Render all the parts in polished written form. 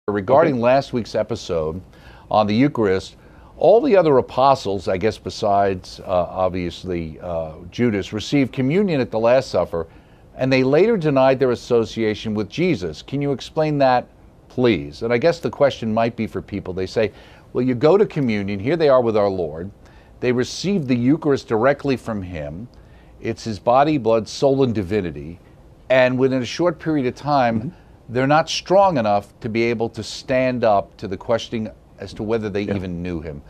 Regarding last week's episode on the Eucharist, all the other apostles, I guess besides obviously Judas, received communion at the Last Supper, and they later denied their association with Jesus. Can you explain that, please? And I guess the question might be for people, they say, well, you go to communion, here they are with our Lord, they receive the Eucharist directly from Him, it's His body, blood, soul, and divinity, and within a short period of time, they're not strong enough to be able to stand up to the questioning as to whether they even knew Him.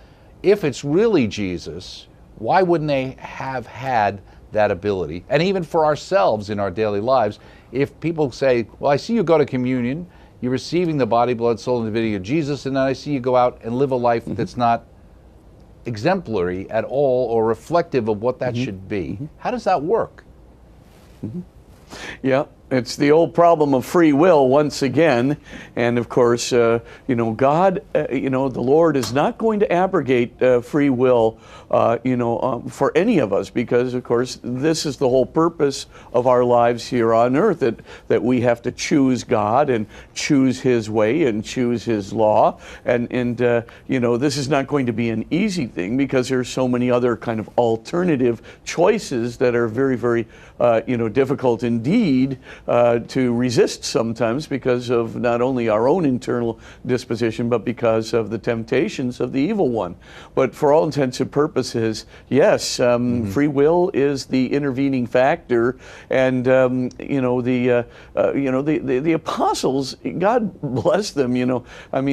If it's really Jesus, why wouldn't they have had that ability? And even for ourselves in our daily lives, if people say, well, I see you go to communion, you're receiving the body, blood, soul, and divinity of Jesus, and then I see you go out and live a life that's not exemplary at all or reflective of what that should be. How does that work? Yeah, it's the old problem of free will once again. And of course, God, the Lord is not going to abrogate free will, for any of us, because of course, this is the whole purpose of our lives here on earth, that we have to choose God and choose His way and choose His law. And this is not going to be an easy thing, because there's so many other kind of alternative choices that are very, very, difficult indeed to resist sometimes, because of not only our own internal disposition, but because of the temptations of the evil one. But for all intents and purposes, yes, free will is the intervening factor. And the apostles, God bless them.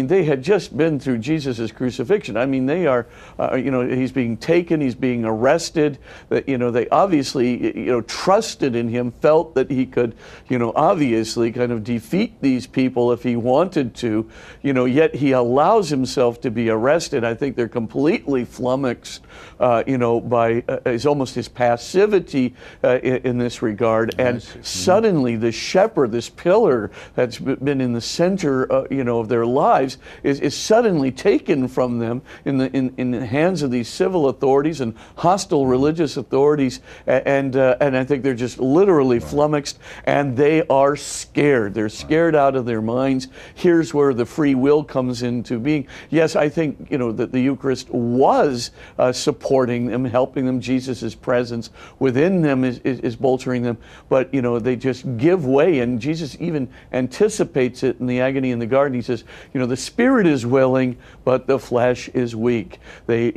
They had just been through Jesus' crucifixion. They are, He's being taken, He's being arrested. They obviously, trusted in Him, felt that He could, obviously kind of defeat these people if He wanted to, yet He allows Himself to be arrested. I think they're completely flummoxed, by almost His passivity in this regard. And suddenly the shepherd, this pillar that's been in the center, of their lives, is suddenly taken from them in the hands of these civil authorities and hostile religious authorities. And I think they're just literally flummoxed, and they are scared. They're scared out of their minds. Here's where the free will comes into being. Yes, I think, that the Eucharist was supporting them, helping them. Jesus' presence within them is bolstering them, but, they just give way. And Jesus even anticipates it in the agony in the garden. He says, the spirit is willing, but the flesh is weak. They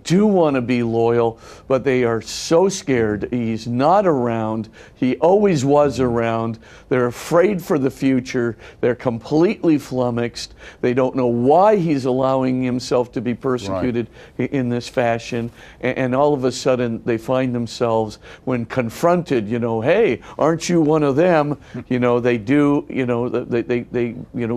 do want to be loyal, but they are so scared. He's not around. He always was around. They're afraid for the future. They're completely flummoxed. They don't know why He's allowing Himself to be persecuted in this fashion. And all of a sudden, they find themselves, when confronted, hey, aren't you one of them? They do, they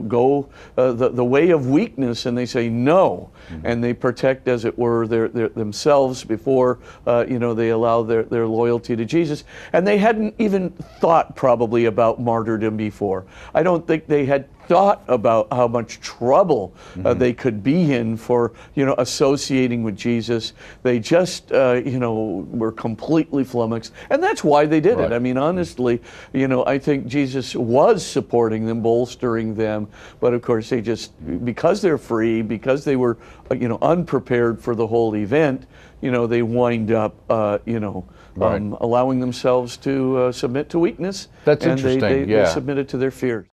go the way of weakness, and they say no. And they protect, as it were, their themselves before, they allow their loyalty to Jesus. And they hadn't even thought probably about martyrdom before. I don't think they had thought about how much trouble they could be in for, associating with Jesus. They just, were completely flummoxed. And that's why they did it. Honestly, I think Jesus was supporting them, bolstering them. But of course, they just, because they're free, because they were, unprepared for the whole event, they wind up, allowing themselves to submit to weakness. That's interesting. They submitted to their fears.